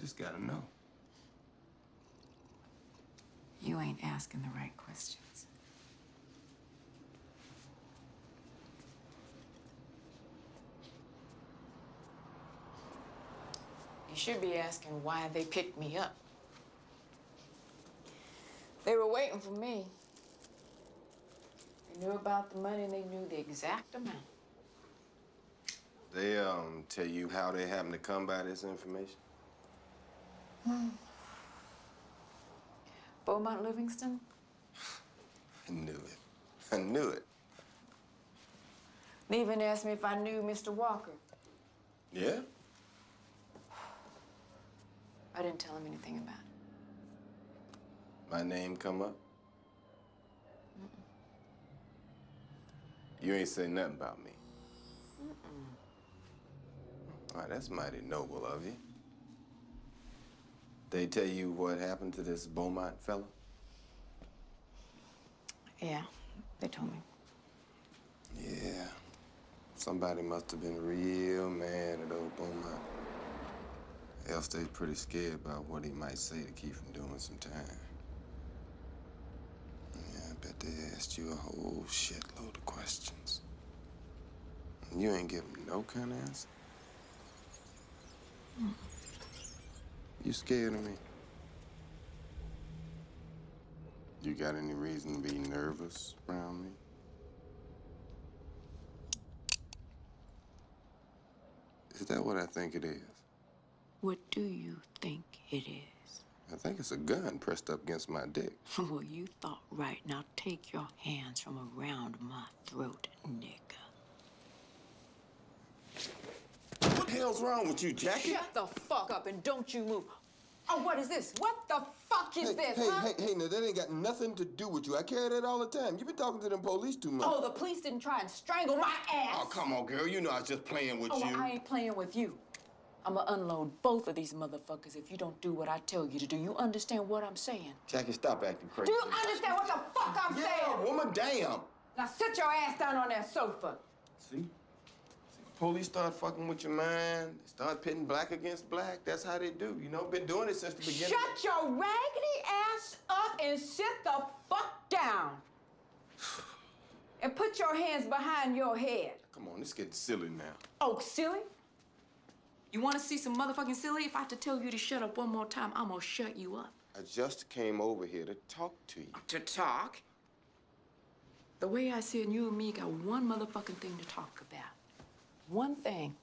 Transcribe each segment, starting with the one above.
just gotta know. You ain't asking the right questions. You should be asking why they picked me up. They were waiting for me. They knew about the money and they knew the exact amount. They, tell you how they happened to come by this information? Beaumont Livingston? I knew it. I knew it. They even asked me if I knew Mr. Walker. Yeah? I didn't tell him anything about it. My name come up? You ain't say nothing about me. All right, that's mighty noble of you. They tell you what happened to this Beaumont fella? Yeah, they told me. Yeah. Somebody must have been real mad at old Beaumont. Else they's pretty scared about what he might say to keep from doing some time. Yeah, I bet they asked you a whole shitload of questions. And you ain't give them no kind of answer. You scared of me? You got any reason to be nervous around me? Is that what I think it is? What do you think it is? I think it's a gun pressed up against my dick. Well, you thought right. Now take your hands from around my throat, nigga. What the hell's wrong with you, Jackie? Shut the fuck up and don't you move. Oh, what is this? What the fuck is this, huh? Hey, now that ain't got nothing to do with you. I carry that all the time. You've been talking to them police too much. Oh, the police didn't try and strangle my ass. Oh, come on, girl. You know I was just playing with you. Oh, I ain't playing with you. I'ma unload both of these motherfuckers if you don't do what I tell you to do. You understand what I'm saying? Jackie, stop acting crazy. Do you understand what the fuck I'm saying? Yeah, woman, damn. Now sit your ass down on that sofa. See? Police start fucking with your mind. They start pitting black against black. That's how they do. You know, been doing it since the beginning. Shut your raggedy ass up and sit the fuck down. And put your hands behind your head. Come on, it's getting silly now. Oh, silly? You want to see some motherfucking silly? If I have to tell you to shut up one more time, I'm gonna shut you up. I just came over here to talk to you. To talk? The way I see it, you and me got one motherfucking thing to talk about. One thing.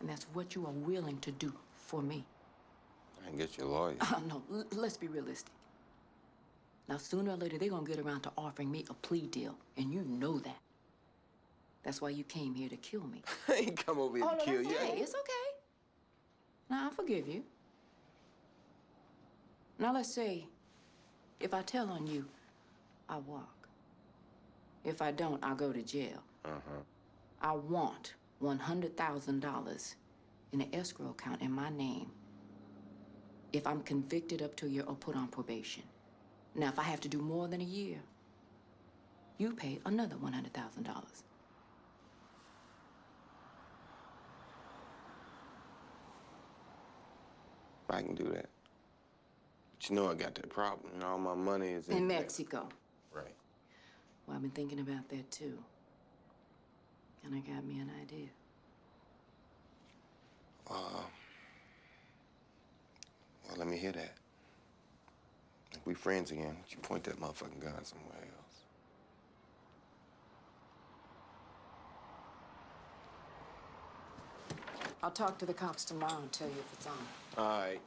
And that's what you are willing to do for me. I can get you a lawyer. No, let's be realistic. Now, sooner or later, they're gonna get around to offering me a plea deal, and you know that. That's why you came here to kill me. I ain't come over here to kill you. Okay. It's okay. Now, I forgive you. Now, let's say, if I tell on you, I walk. If I don't, I'll go to jail. I want $100,000 in an escrow account in my name if I'm convicted up to a year or put on probation. Now, if I have to do more than a year, you pay another $100,000. I can do that. But you know I got that problem, and all my money is in Mexico. Right. Well, I've been thinking about that, too. And I got me an idea. Well, let me hear that. If we friends again, you point that motherfucking gun somewhere else. I'll talk to the cops tomorrow and tell you if it's on. All right.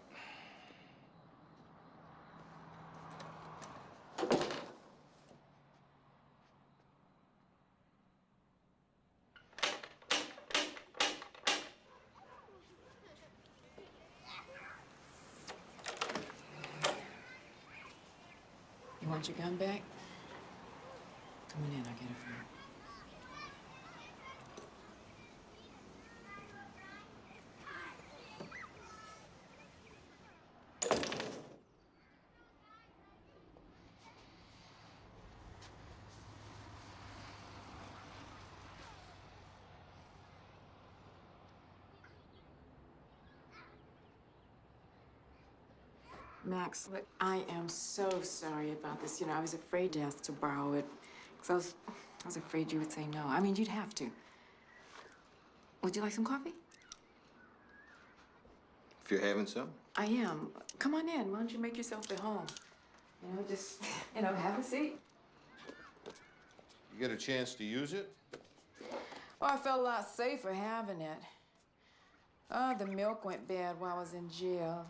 You want your gun back? Come on in, I'll get it for you. Max, look, I am so sorry about this. You know, I was afraid to ask to borrow it because I was afraid you would say no. I mean, you'd have to. Would you like some coffee? If you're having some. I am. Come on in. Why don't you make yourself at home? You know, just, have a seat. You get a chance to use it? Well, I felt a lot safer having it. Oh, the milk went bad while I was in jail.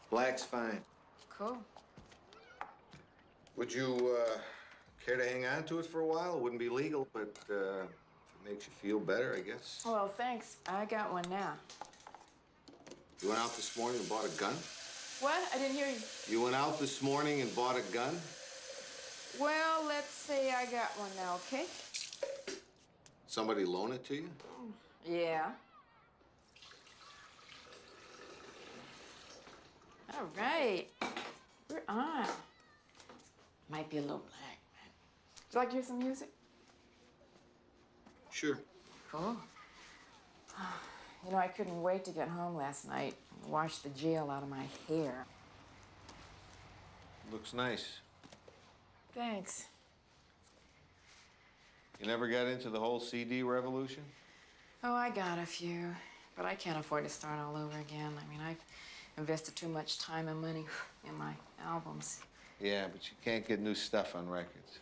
Black's fine. Cool. Would you care to hang on to it for a while? It wouldn't be legal, but if it makes you feel better, I guess. Well, thanks. I got one now. You went out this morning and bought a gun? What? I didn't hear you. You went out this morning and bought a gun? Well, let's say I got one now, okay? Somebody loan it to you? Yeah. All right. We're on. Might be a little black. Would you like to hear some music? Sure. Cool. You know, I couldn't wait to get home last night and wash the gel out of my hair. Looks nice. Thanks. You never got into the whole CD revolution? Oh, I got a few, but I can't afford to start all over again. I mean, I've invested too much time and money in my albums. Yeah, but you can't get new stuff on records.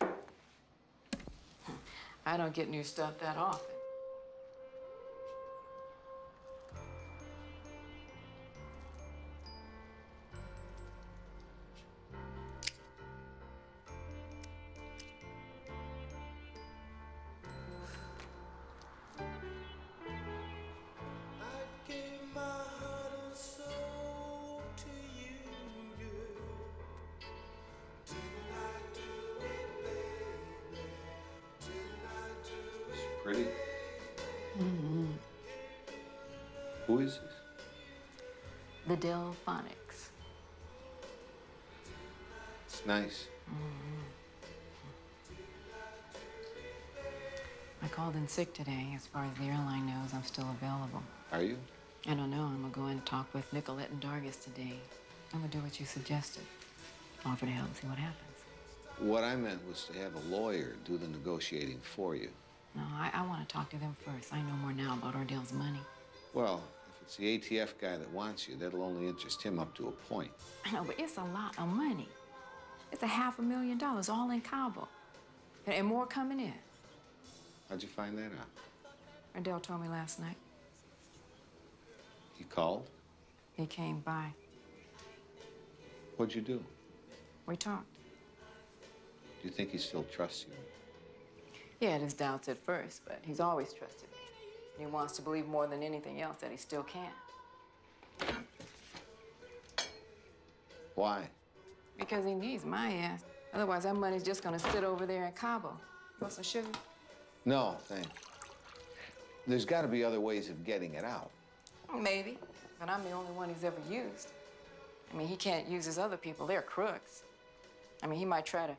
I don't get new stuff that often. Pretty? Mm-hmm. Who is this? The Delphonics. It's nice. Mm-hmm. I called in sick today. As far as the airline knows, I'm still available. Are you? I don't know. I'm gonna go in and talk with Nicolette and Dargis today. I'm gonna do what you suggested. Offer to help, see what happens. What I meant was to have a lawyer do the negotiating for you. No, I want to talk to them first. I know more now about Ordell's money. Well, if it's the ATF guy that wants you, that'll only interest him up to a point. I know, but it's a lot of money. It's $500,000 all in Cabo. And more coming in. How'd you find that out? Ordell told me last night. He called? He came by. What'd you do? We talked. Do you think he still trusts you? He had his doubts at first, but he's always trusted me. He wants to believe more than anything else that he still can. Why? Because he needs my ass. Otherwise, that money's just gonna sit over there in Cabo. You want some sugar? No, thanks. There's got to be other ways of getting it out. Maybe, but I'm the only one he's ever used. I mean, he can't use his other people. They're crooks. I mean, he might try to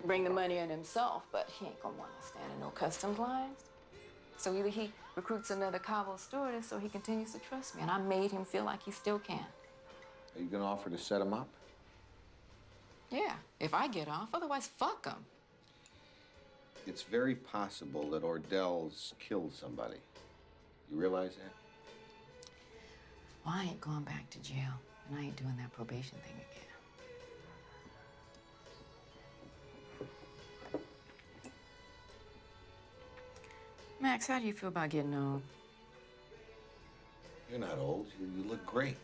bring the money in himself, but he ain't gonna want to stand in no customs lines. So either he recruits another Cabo stewardess or he continues to trust me, and I made him feel like he still can. Are you going to offer to set him up? Yeah, if I get off. Otherwise, fuck him. It's very possible that Ordell's killed somebody. You realize that? Well, I ain't going back to jail, and I ain't doing that probation thing again. Max, how do you feel about getting old? You're not old. You look great.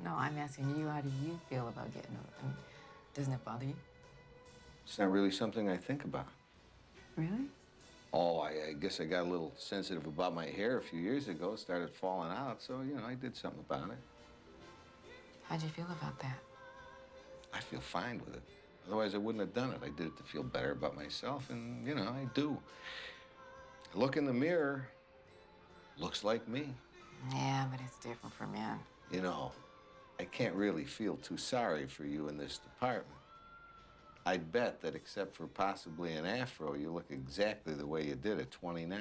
No, I'm asking you, how do you feel about getting old? I mean, doesn't it bother you? It's not really something I think about. Really? Oh, I guess I got a little sensitive about my hair a few years ago. It started falling out, so, I did something about it. How'd you feel about that? I feel fine with it. Otherwise, I wouldn't have done it. I did it to feel better about myself, and, I do. I look in the mirror, looks like me. Yeah, but it's different for men. I can't really feel too sorry for you in this department. I'd bet that except for possibly an afro, you look exactly the way you did at 29.